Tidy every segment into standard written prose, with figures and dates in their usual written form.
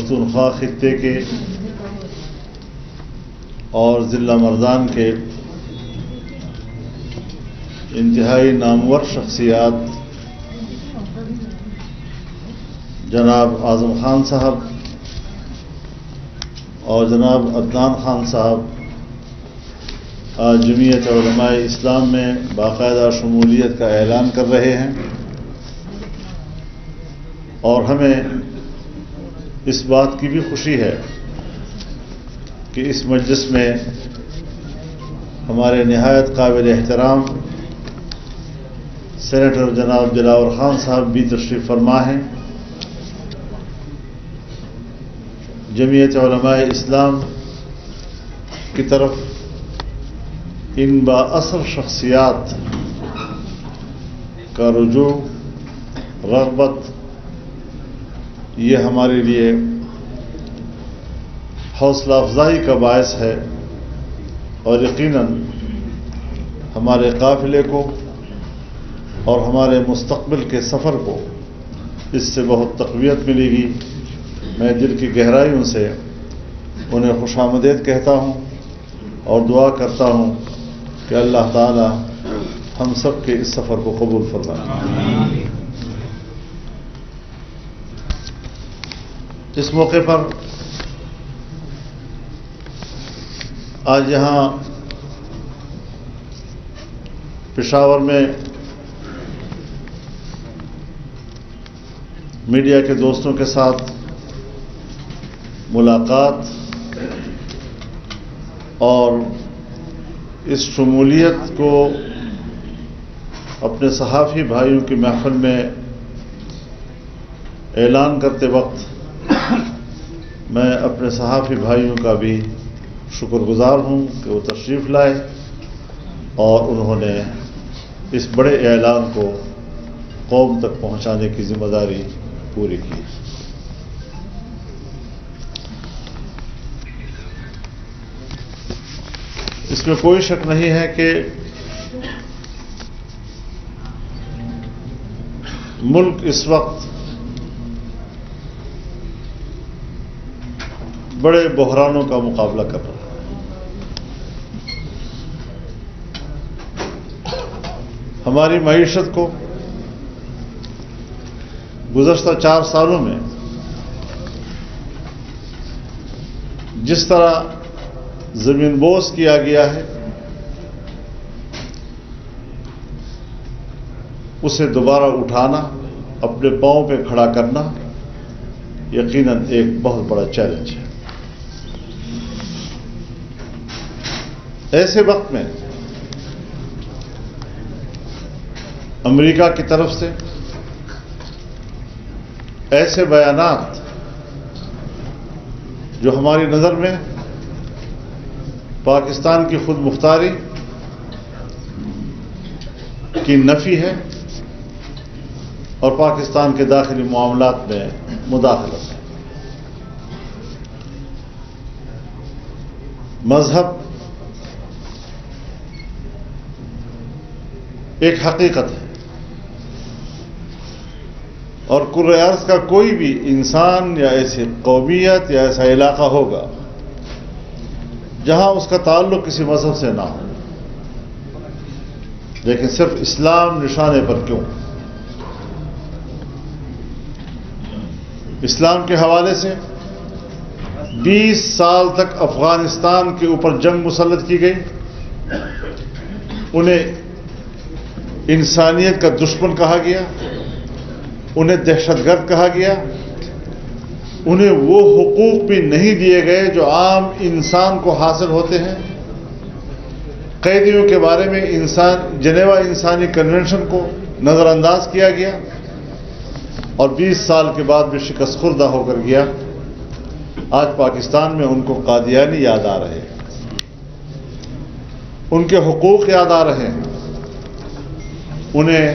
پختونخوا خطے کے اور ضلع مردان کے انتہائی نامور شخصیات جناب اعظم خان صاحب اور جناب عدنان خان صاحب آج جمعیت علماء اسلام میں باقاعدہ شمولیت کا اعلان کر رہے ہیں، اور ہمیں اس بات کی بھی خوشی ہے کہ اس مجلس میں ہمارے نہایت قابل احترام سینیٹر جناب دلاور خان صاحب بھی تشریف فرما ہیں۔ جمعیت علماء اسلام کی طرف ان بااثر شخصیات کا رجوع، رغبت، یہ ہمارے لیے حوصلہ افزائی کا باعث ہے، اور یقیناً ہمارے قافلے کو اور ہمارے مستقبل کے سفر کو اس سے بہت تقویت ملے گی۔ میں دل کی گہرائیوں سے انہیں خوش آمدید کہتا ہوں اور دعا کرتا ہوں کہ اللہ تعالی ہم سب کے اس سفر کو قبول فرمائے۔ اس موقع پر آج یہاں پشاور میں میڈیا کے دوستوں کے ساتھ ملاقات اور اس شمولیت کو اپنے صحافی بھائیوں کی محفل میں اعلان کرتے وقت میں اپنے صحافی بھائیوں کا بھی شکر گزار ہوں کہ وہ تشریف لائے اور انہوں نے اس بڑے اعلان کو قوم تک پہنچانے کی ذمہ داری پوری کی۔ اس میں کوئی شک نہیں ہے کہ ملک اس وقت بڑے بحرانوں کا مقابلہ کر رہا ہے۔ ہماری معیشت کو گزشتہ 4 سالوں میں جس طرح زمین بوس کیا گیا ہے، اسے دوبارہ اٹھانا، اپنے پاؤں پہ کھڑا کرنا یقیناً ایک بہت بڑا چیلنج ہے۔ ایسے وقت میں امریکہ کی طرف سے ایسے بیانات جو ہماری نظر میں پاکستان کی خود مختاری کی نفی ہے اور پاکستان کے داخلی معاملات میں مداخلت ہے۔ مذہب ایک حقیقت ہے، اور کرۂ ارض کا کوئی بھی انسان یا ایسی قومیت یا ایسا علاقہ ہوگا جہاں اس کا تعلق کسی مذہب سے نہ ہو، لیکن صرف اسلام نشانے پر کیوں؟ اسلام کے حوالے سے 20 سال تک افغانستان کے اوپر جنگ مسلط کی گئی، انہیں انسانیت کا دشمن کہا گیا، انہیں دہشت گرد کہا گیا، انہیں وہ حقوق بھی نہیں دیے گئے جو عام انسان کو حاصل ہوتے ہیں۔ قیدیوں کے بارے میں جنیوا انسانی کنونشن کو نظر انداز کیا گیا، اور 20 سال کے بعد بھی شکست خوردہ ہو کر گیا۔ آج پاکستان میں ان کو قادیانی یاد آ رہے ہیں، ان کے حقوق یاد آ رہے ہیں، انہیں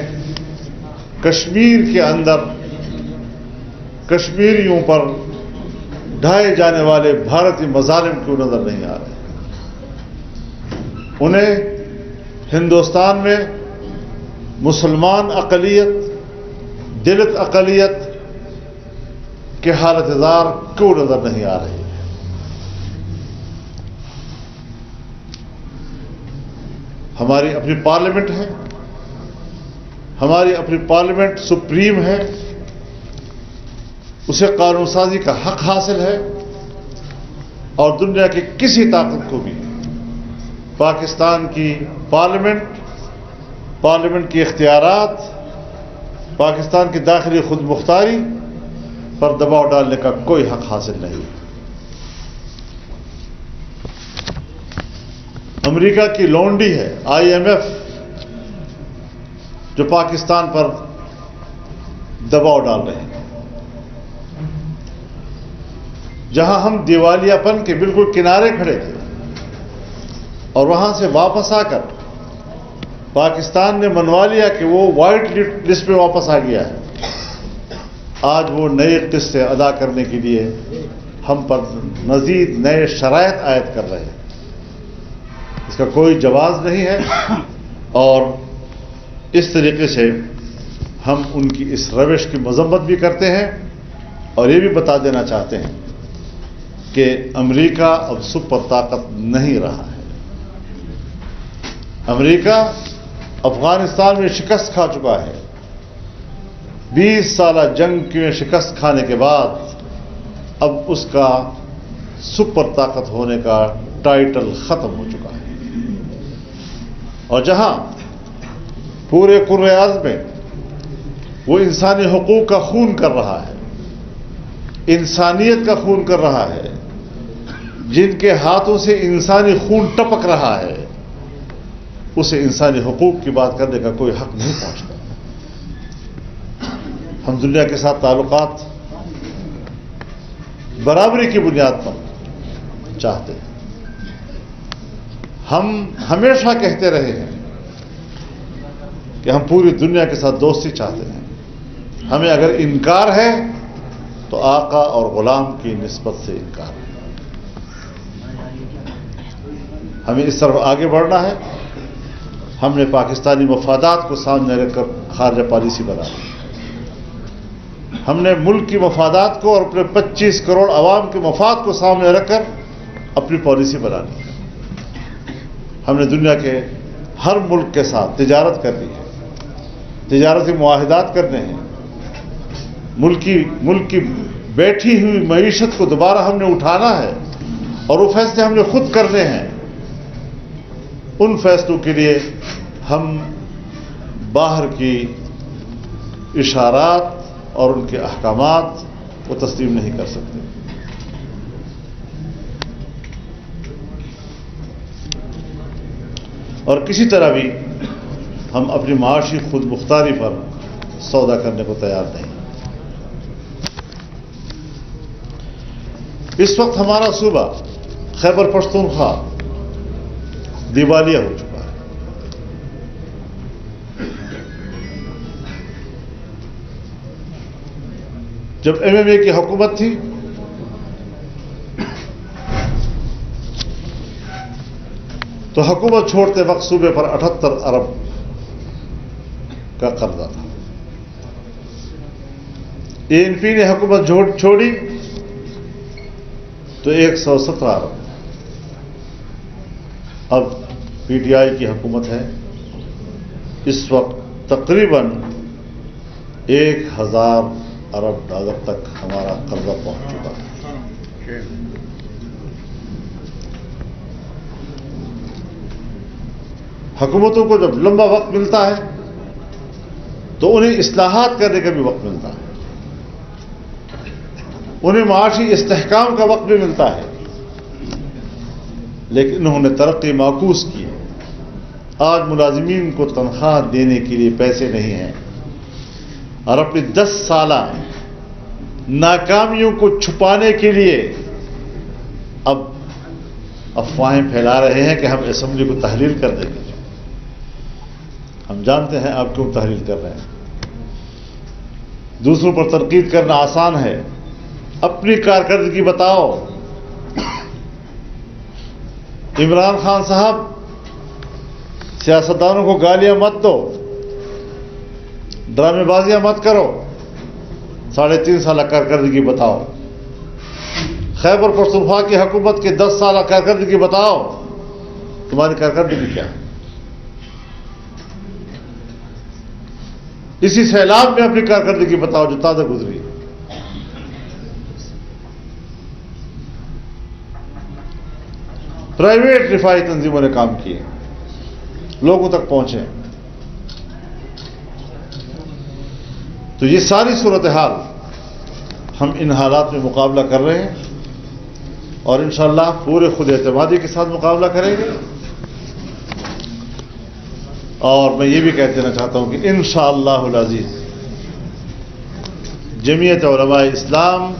کشمیر کے اندر کشمیریوں پر ڈھائے جانے والے بھارتی مظالم کیوں نظر نہیں آ رہے؟ انہیں ہندوستان میں مسلمان اقلیت، دلت اقلیت کہ حالت زار کیوں نظر نہیں آ رہی ہے؟ ہماری اپنی پارلیمنٹ ہے، ہماری اپنی پارلیمنٹ سپریم ہے، اسے قانون سازی کا حق حاصل ہے، اور دنیا کی کسی طاقت کو بھی پاکستان کی پارلیمنٹ کی اختیارات، پاکستان کی داخلی خود مختاری پر دباؤ ڈالنے کا کوئی حق حاصل نہیں۔ امریکہ کی لونڈی ہے IMF جو پاکستان پر دباؤ ڈال رہے ہیں۔ جہاں ہم دیوالیہ پن کے بالکل کنارے کھڑے تھے اور وہاں سے واپس آ کر پاکستان نے منوا لیا کہ وہ وائٹ لسٹ میں واپس آ گیا ہے، آج وہ نئے قسطیں ادا کرنے کے لیے ہم پر مزید نئے شرائط عائد کر رہے ہیں۔ اس کا کوئی جواز نہیں ہے، اور اس طریقے سے ہم ان کی اس روش کی مذمت بھی کرتے ہیں، اور یہ بھی بتا دینا چاہتے ہیں کہ امریکہ اب سپر طاقت نہیں رہا ہے۔ امریکہ افغانستان میں شکست کھا چکا ہے۔ 20 سالہ جنگ میں شکست کھانے کے بعد اب اس کا سپر طاقت ہونے کا ٹائٹل ختم ہو چکا ہے، اور جہاں پورے قرۃ ارض میں وہ انسانی حقوق کا خون کر رہا ہے، انسانیت کا خون کر رہا ہے، جن کے ہاتھوں سے انسانی خون ٹپک رہا ہے، اسے انسانی حقوق کی بات کرنے کا کوئی حق نہیں پہنچتا۔ ہم دنیا کے ساتھ تعلقات برابری کی بنیاد پر چاہتے ہیں۔ ہم ہمیشہ کہتے رہے ہیں کہ ہم پوری دنیا کے ساتھ دوستی چاہتے ہیں۔ ہمیں اگر انکار ہے تو آقا اور غلام کی نسبت سے انکار ہے۔ ہمیں اس طرف آگے بڑھنا ہے۔ ہم نے پاکستانی مفادات کو سامنے رکھ کر خارجہ پالیسی بنا لی۔ ہم نے ملک کی مفادات کو اور اپنے 25 کروڑ عوام کے مفاد کو سامنے رکھ کر اپنی پالیسی بنا لی۔ ہم نے دنیا کے ہر ملک کے ساتھ تجارت کر لی ہے، تجارتی معاہدات کرنے ہیں، ملک کی بیٹھی ہوئی معیشت کو دوبارہ ہم نے اٹھانا ہے، اور وہ فیصلے ہم نے خود کرنے ہیں۔ ان فیصلوں کے لیے ہم باہر کی اشارات اور ان کے احکامات کو تسلیم نہیں کر سکتے۔ اور کسی طرح بھی ہم اپنی معاشی خود مختاری پر سودا کرنے کو تیار نہیں۔ اس وقت ہمارا صوبہ خیبر پختونخوا دیوالیہ ہو چکا ہے۔ جب MMA کی حکومت تھی تو حکومت چھوڑتے وقت صوبے پر 78 ارب کا قرضہ تھا۔ ANP نے حکومت چھوڑی تو 117 ارب۔ اب PTI کی حکومت ہے، اس وقت تقریباً 1000 ارب ڈالر تک ہمارا قرضہ پہنچ چکا ہے۔ حکومتوں کو جب لمبا وقت ملتا ہے تو انہیں اصلاحات کرنے کا بھی وقت ملتا ہے، انہیں معاشی استحکام کا وقت بھی ملتا ہے، لیکن انہوں نے ترقی معکوس کی ہے۔ آج ملازمین کو تنخواہ دینے کے لیے پیسے نہیں ہیں، اور اپنی 10 سالہ ناکامیوں کو چھپانے کے لیے اب افواہیں پھیلا رہے ہیں کہ ہم اسمبلی کو تحلیل کر دیں گے۔ ہم جانتے ہیں آپ کیوں تحلیل کر رہے ہیں۔ دوسروں پر تنقید کرنا آسان ہے، اپنی کارکردگی بتاؤ۔ عمران خان صاحب، سیاستدانوں کو گالیاں مت دو، ڈرامے بازیاں مت کرو، 3.5 سالہ کارکردگی بتاؤ. خیبر پختونخوا کی حکومت کے 10 سالہ کارکردگی بتاؤ. تمہاری کارکردگی کیا ہے؟ اسی سیلاب میں اپنی کارکردگی بتاؤ جو تازہ گزری. پرائیویٹ رفاہی تنظیموں نے کام کیے, لوگوں تک پہنچے. تو یہ ساری صورتحال ہم ان حالات میں مقابلہ کر رہے ہیں اور انشاءاللہ پورے خود اعتمادی کے ساتھ مقابلہ کریں گے. اور میں یہ بھی کہہ دینا چاہتا ہوں کہ انشاءاللہ العزیز جمعیت علماء اسلام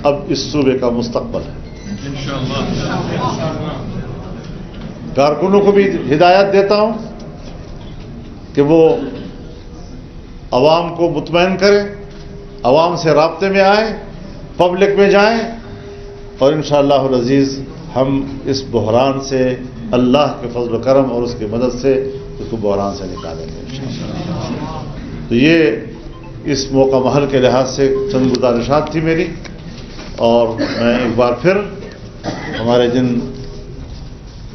اب اس صوبے کا مستقبل ہے. کارکنوں کو بھی ہدایت دیتا ہوں کہ وہ عوام کو مطمئن کریں, عوام سے رابطے میں آئیں, پبلک میں جائیں, اور انشاءاللہ العزیز ہم اس بحران سے اللہ کے فضل و کرم اور اس کی مدد سے اس کو بحران سے نکالیں گے. تو یہ اس موقع محل کے لحاظ سے چند گزارشات تھی میری, اور میں ایک بار پھر ہمارے جن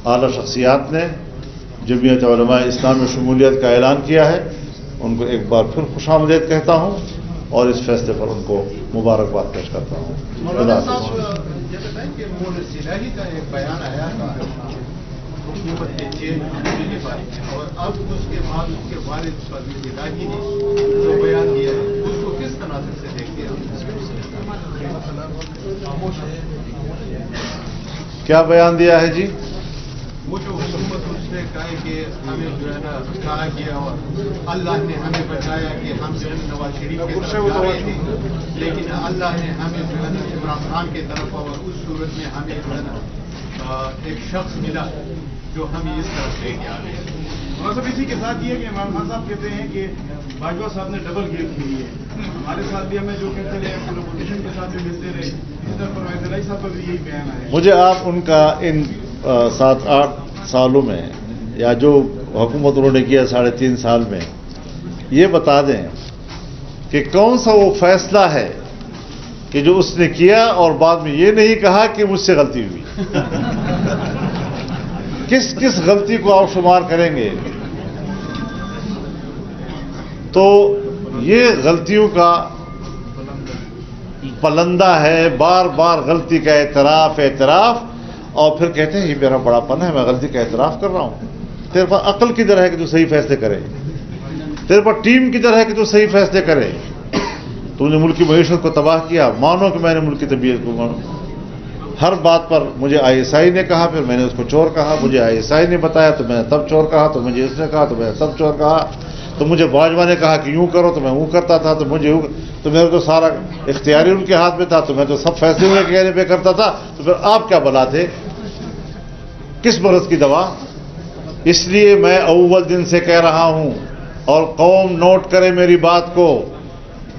اعلیٰ شخصیات نے جمعیت علماء اسلام میں شمولیت کا اعلان کیا ہے ان کو ایک بار پھر خوش آمدید کہتا ہوں اور اس فیصلے پر ان کو مبارکباد پیش کرتا ہوں. مولانا صاحب کہ مولسلاہی کا ایک بیان آیا حکومت کے چیئرمین کے بارے میں, اور اب اس کے بعد اس کے والد پرویز الہی نے جو بیان دیا ہے اس کو کس تناظر سے دیکھتے ہیں؟ کیا بیان دیا ہے جی؟ وہ جو حکومت اس نے کہا ہے کہ ہمیں جو ہے نا کہا گیا اور اللہ نے ہمیں بچایا کہ ہم جو ہے نواز شریف کی طرف جا رہے تھے, لیکن اللہ نے ہمیں جو ہے نا عمران خان کی طرف, اور اس صورت میں ہمیں جو ہے نا ایک شخص ملا جو ہمیں اس طرف لے کے آ گئے. اور سب اسی کے ساتھ یہ کہ عمران خان صاحب کہتے ہیں کہ باجوہ صاحب نے ڈبل گیم کھیلی ہے. ہمارے ساتھ بھی ہمیں جو کہتے رہے پورے اپوزیشن کے ساتھ بھی ملتے رہے, اسی طرح پرویز الہی صاحب کا بھی یہی بیان ہے. مجھے آپ ان کا ان 7-8 سالوں میں یا جو حکومت انہوں نے کیا 3.5 سال میں یہ بتا دیں کہ کون سا وہ فیصلہ ہے کہ جو اس نے کیا اور بعد میں یہ نہیں کہا کہ مجھ سے غلطی ہوئی. کس غلطی کو آپ شمار کریں گے؟ تو یہ غلطیوں کا پلندہ ہے, بار بار غلطی کا اعتراف, اور پھر کہتے ہیں یہ میرا بڑا پن ہے, میں غلطی کا اعتراف کر رہا ہوں. تیرے پاس عقل کدھر ہے کہ تو صحیح فیصلے کرے؟ تیرے پاس ٹیم کدھر ہے کہ تو صحیح فیصلے کرے؟ تو نے ملک کی معیشت کو تباہ کیا. مانو کہ میں نے ملک کی طبیعت کو مانو. ہر بات پر مجھے ISI نے کہا, پھر میں نے اس کو چور کہا. مجھے ISI نے بتایا تو میں نے تب چور کہا, تو مجھے اس نے کہا تو میں نے تب چور کہا. تو مجھے باجوہ نے کہا کہ یوں کرو تو میں وہ کرتا تھا, تو میرے تو سارا اختیاری ان کے ہاتھ میں تھا, تو میں تو سب فیصلے ان کے کہنے پہ کرتا تھا. تو پھر آپ کیا بلا تھے؟ کس مرض کی دوا؟ اس لیے میں اول دن سے کہہ رہا ہوں اور قوم نوٹ کرے میری بات کو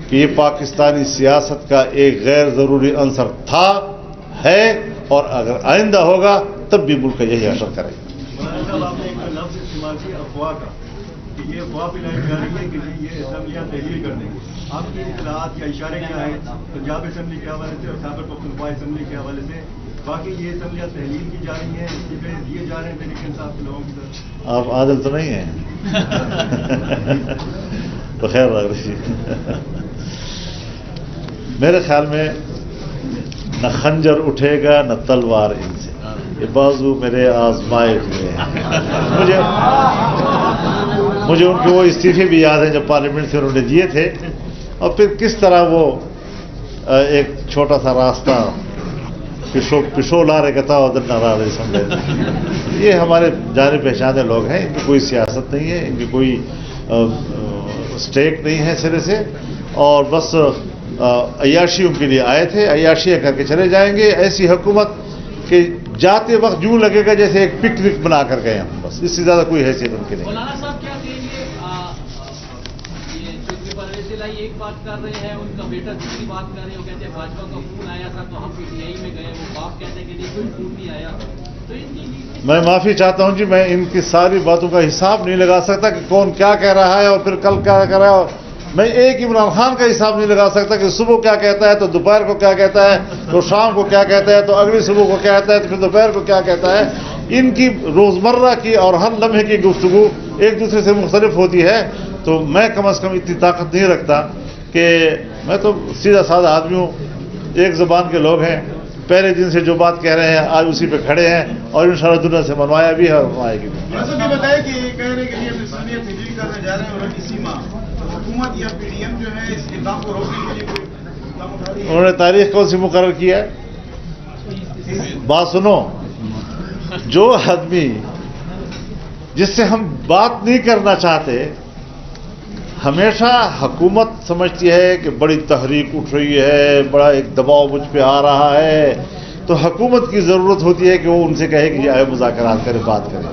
کہ یہ پاکستانی سیاست کا ایک غیر ضروری عنصر تھا, ہے, اور اگر آئندہ ہوگا تب بھی ملک کا یہی اثر کرے گا. آپ نے ایک لفظ استعمال کیا افواہ کا, کہ یہ افواہ پھیلائی جا رہی ہے کہ یہ اسمبلیاں تحلیل کر دیں گے. آپ کی اطلاعات یا اشارے کیا ہیں پنجاب اسمبلی کے حوالے سے اور خیبر پختونخوا اسمبلی کے حوالے سے؟ باقی یہ اسمبلیاں تحلیل کی جا رہی ہیں, استعفے دیے جا رہے ہیں تحریک انصاف کے لوگوں کی طرف. آپ عادل تو نہیں ہیں؟ بخیر لگ رہی. میرے خیال میں نہ خنجر اٹھے گا نہ تلوار ان سے, یہ بازو میرے آزمائے ہوئے ہیں. مجھے ان کے وہ استعفے بھی یاد ہیں جب پارلیمنٹ سے انہوں نے دیے تھے, اور پھر کس طرح وہ ایک چھوٹا سا راستہ پشو لا رہے کہتا ادھر نہ را رہے سمجھے. یہ ہمارے جانے پہچانے لوگ ہیں, ان کی کوئی سیاست نہیں ہے, ان کی کوئی اسٹیک نہیں ہے سرے سے, اور بس عیاشی ان کے لیے آئے تھے, عیاشیاں کر کے چلے جائیں گے. ایسی حکومت کہ جاتے وقت یوں لگے گا جیسے ایک پکنک بنا کر گئے ہم, بس اس سے زیادہ کوئی حیثیت ان کی نہیں. مولانا صاحب کیا کہیں گے, یہ چودھری پرویز الہی ایک بات کر رہے ہیں, ان کا بیٹا دوسری بات کر رہے ہیں, وہ کہتے ہیں بھاجپا کا فون آیا تھا تو ہم PTI میں گئے, وہ باپ کہتے ہیں کہ نہیں کوئی فون نہیں آیا. تو ان کی میں معافی چاہتا ہوں جی, میں ان کی ساری باتوں کا حساب نہیں لگا سکتا کہ کون کیا کہہ رہا ہے اور پھر کل کیا کہہ رہا ہے. میں ایک عمران خان کا حساب نہیں لگا سکتا کہ صبح کیا کہتا ہے تو دوپہر کو کیا کہتا ہے تو شام کو کیا کہتا ہے تو اگلی صبح کو کیا کہتا ہے تو پھر دوپہر کو کیا کہتا ہے. ان کی روزمرہ کی اور ہر لمحے کی گفتگو ایک دوسرے سے مختلف ہوتی ہے. تو میں کم از کم اتنی طاقت نہیں رکھتا کہ میں تو سیدھا سادہ آدمی ہوں. ایک زبان کے لوگ ہیں, پہلے دن سے جو بات کہہ رہے ہیں آج اسی پہ کھڑے ہیں اور انشاءاللہ دنیا سے منوایا بھی ہے اور منوائے گی بھی. بتائیں کہ یہ کہہ رہے کہ یہ مسئلے تجویز کرنے جا رہے ہیں اور اسی ماہ حکومت یا پی ڈی ایم جو ہے اس اقدام کو روکنے کے لیے کوئی اقدام اٹھا رہی ہے. انہوں نے تاریخ کون سی مقرر کی ہے؟ بات سنو, جو آدمی جس سے ہم بات نہیں کرنا چاہتے ہمیشہ حکومت سمجھتی ہے کہ بڑی تحریک اٹھ رہی ہے, بڑا ایک دباؤ مجھ پہ آ رہا ہے, تو حکومت کی ضرورت ہوتی ہے کہ وہ ان سے کہے کہ آئے مذاکرات کریں, بات کریں.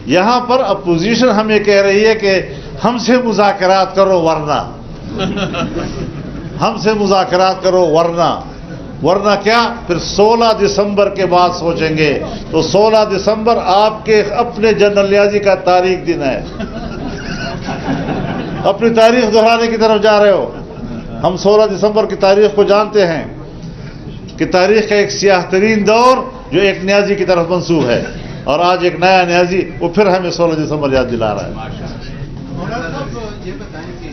یہاں پر اپوزیشن ہمیں کہہ رہی ہے کہ ہم سے مذاکرات کرو ورنہ ہم سے مذاکرات کرو ورنہ کیا؟ پھر 16 دسمبر کے بعد سوچیں گے. تو 16 دسمبر آپ کے اپنے جنرل نیازی کا تاریخ دن ہے. اپنی تاریخ دہرانے کی طرف جا رہے ہو. ہم 16 دسمبر کی تاریخ کو جانتے ہیں کہ تاریخ کا ایک سیاہ ترین دور جو ایک نیازی کی طرف منسوب ہے, اور آج ایک نیا نیازی وہ پھر ہمیں 16 دسمبر یاد دلا رہا ہے. مولانا صاحب یہ بتائیں کہ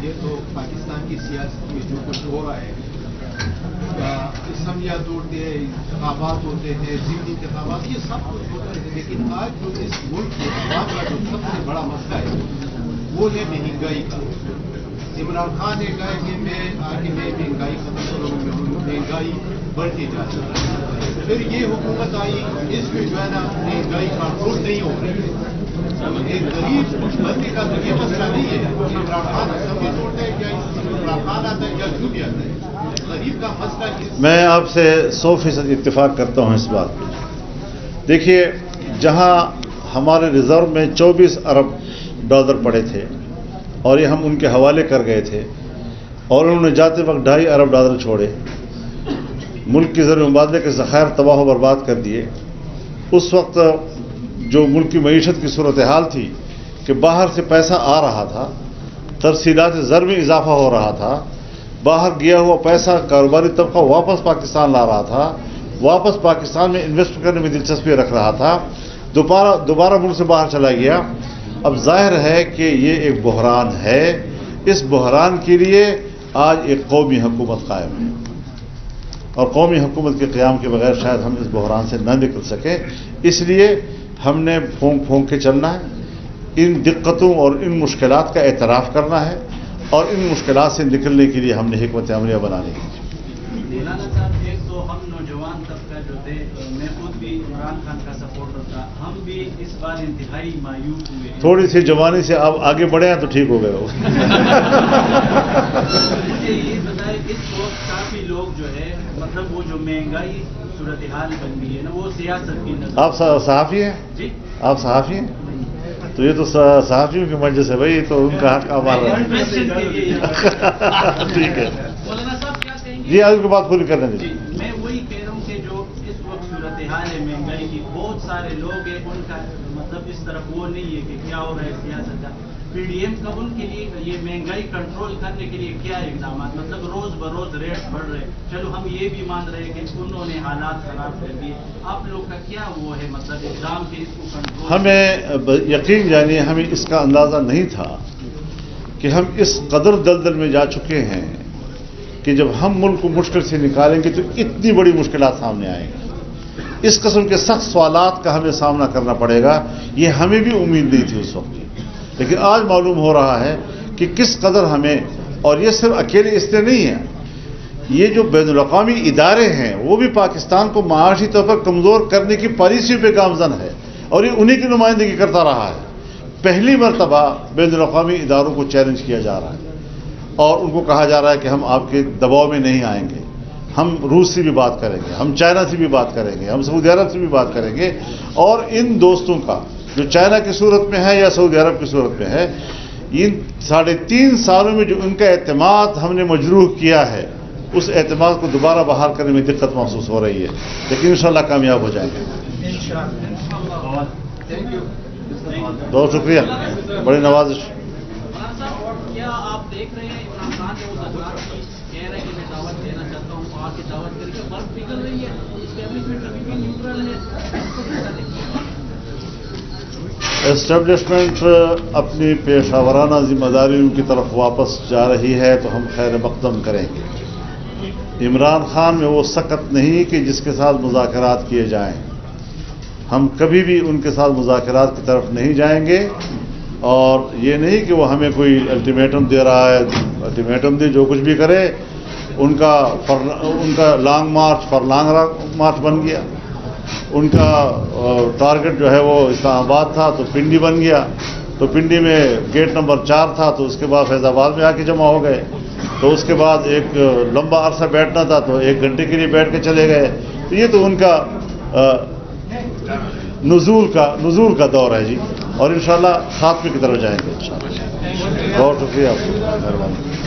یہ تو پاکستان کی سیاست میں جو کچھ ہو رہا ہے, اسلامیات ہوتے ہیں, انتخابات ہوتے ہیں, ضمنی انتخابات, یہ سب کچھ ہوتا ہے, لیکن آج جو اس ملک کے عوام کا جو سب سے بڑا مسئلہ ہے وہ ہے مہنگائی کا. عمران خان نے کہا کہ میں مہنگائی ختم کروں, مہنگائی بڑھتی جا رہی ہے. پھر یہ حکومت آئی, اس میں جو ہے نا مہنگائی کنٹرول نہیں ہو رہی ہے. ایک غریب بندے کا تو یہ مسئلہ نہیں ہے کہ عمران خان اسمبلی توڑتا ہے کیا عمران خان آتا ہے یا جو بھی آتا ہے. غریب کا مسئلہ میں آپ سے 100% اتفاق کرتا ہوں اس بات پہ. دیکھیے, جہاں ہمارے ریزرو میں 24 ارب ڈالر پڑے تھے اور یہ ہم ان کے حوالے کر گئے تھے, اور انہوں نے جاتے وقت 2.5 ارب ڈالر چھوڑے, ملک کے زر مبادلے کے ذخائر تباہ و برباد کر دیے. اس وقت جو ملک کی معیشت کی صورتحال تھی کہ باہر سے پیسہ آ رہا تھا, ترسیلات زر میں اضافہ ہو رہا تھا, باہر گیا ہوا پیسہ کاروباری طبقہ واپس پاکستان لا رہا تھا, واپس پاکستان میں انویسٹ کرنے میں دلچسپی رکھ رہا تھا, دوبارہ ملک سے باہر چلا گیا. اب ظاہر ہے کہ یہ ایک بحران ہے. اس بحران کے لیے آج ایک قومی حکومت قائم ہے, اور قومی حکومت کے قیام کے بغیر شاید ہم اس بحران سے نہ نکل سکیں. اس لیے ہم نے پھونک کے چلنا ہے, ان دقتوں اور ان مشکلات کا اعتراف کرنا ہے, اور ان مشکلات سے نکلنے کے لیے ہم نے حکمت عملیہ بنانی ہے. مولانا صاحب, ایک تو ہم نوجوان طبقہ جو تھے, میں خود بھی عمران خان کا سپورٹر تھا, ہم بھی اس بار انتہائی مایوس ہوئے. تھوڑی سی جوانی سے آپ آگے بڑھے ہیں تو ٹھیک ہو گئے ہو. یہ بتائیں, اس وقت کافی لوگ جو ہے مطلب وہ جو مہنگائی صورتحال بن گئی ہے نا, وہ سیاست کی نظر. آپ صحافی ہیں؟ جی, آپ صحافی ہیں؟ تو یہ تو صحافیوں کی مجلس ہے بھائی, تو ان کا حق ہمارا ہے. ٹھیک ہے مولانا صاحب کیا کہیں گے؟ جی, آپ کی بات پوری کرنے دیجیے. میں وہی کہہ رہا ہوں کہ جو اس وقت صورتحال ہے مہنگائی کی, بہت سارے لوگ ہیں, ان کا مطلب اس طرف وہ نہیں ہے کہ کیا ہو رہا ہے سیاست کا. پی ڈی ایم کا ان کے لیے یہ مہنگائی کنٹرول کرنے کے لیے کیا اقدامات, مطلب روز بروز ریٹ بڑھ رہے, چلو ہم یہ بھی مان رہے ہیں کہ انہوں نے حالات خراب کر دیے, آپ لوگ کا کیا وہ ہے مطلب اقدام کے اس کو کنٹرول؟ ہمیں یقین جانیے, ہمیں اس کا اندازہ نہیں تھا کہ ہم اس قدر دلدل میں جا چکے ہیں کہ جب ہم ملک کو مشکل سے نکالیں گے تو اتنی بڑی مشکلات سامنے آئیں گی. اس قسم کے سخت سوالات کا ہمیں سامنا کرنا پڑے گا, یہ ہمیں بھی امید نہیں تھی اس وقت, لیکن آج معلوم ہو رہا ہے کہ کس قدر ہمیں, اور یہ صرف اکیلے اس لیے نہیں ہے, یہ جو بین الاقوامی ادارے ہیں وہ بھی پاکستان کو معاشی طور پر کمزور کرنے کی پالیسی پہ گامزن ہے, اور یہ انہی کی نمائندگی کرتا رہا ہے. پہلی مرتبہ بین الاقوامی اداروں کو چیلنج کیا جا رہا ہے, اور ان کو کہا جا رہا ہے کہ ہم آپ کے دباؤ میں نہیں آئیں گے, ہم روس سے بھی بات کریں گے, ہم چائنا سے بھی بات کریں گے, ہم سعودی عرب سے بھی بات کریں گے, اور ان دوستوں کا جو چائنا کی صورت میں ہے یا سعودی عرب کی صورت میں ہے, ان 3.5 سالوں میں جو ان کا اعتماد ہم نے مجروح کیا ہے, اس اعتماد کو دوبارہ بحال کرنے میں دقت محسوس ہو رہی ہے, لیکن انشاءاللہ کامیاب ہو جائیں گے. بہت شکریہ, بڑی نوازش. کیا آپ دیکھ رہے ہیں عمران خان جو تجربات کی کہہ رہے ہیں کہ میں دعوت دینا چاہتا ہوں آ کے دعوت کر کے فرق نکل رہی ہے اسٹیبلشمنٹ ابھی بھی نیوٹرل ہے اسٹیبلشمنٹ اپنی پیشہ ورانہ ذمہ داریوں کی طرف واپس جا رہی ہے تو ہم خیر مقدم کریں گے. عمران خان میں وہ سکت نہیں کہ جس کے ساتھ مذاکرات کیے جائیں. ہم کبھی بھی ان کے ساتھ مذاکرات کی طرف نہیں جائیں گے اور یہ نہیں کہ وہ ہمیں کوئی الٹیمیٹم دے رہا ہے. الٹیمیٹم دے جو کچھ بھی کرے ان کا لانگ مارچ فرلانگ مارچ بن گیا. ان کا ٹارگٹ جو ہے وہ اسلام آباد تھا تو پنڈی بن گیا. تو پنڈی میں گیٹ نمبر 4 تھا تو اس کے بعد فیض آباد میں آ کے جمع ہو گئے. تو اس کے بعد ایک لمبا عرصہ بیٹھنا تھا تو 1 گھنٹے کے لیے بیٹھ کے چلے گئے. تو یہ تو ان کا نزول کا دور ہے جی. اور انشاءاللہ خاتمے کی طرف جائیں گے انشاءاللہ. بہت شکریہ آپ کا، مہربانی.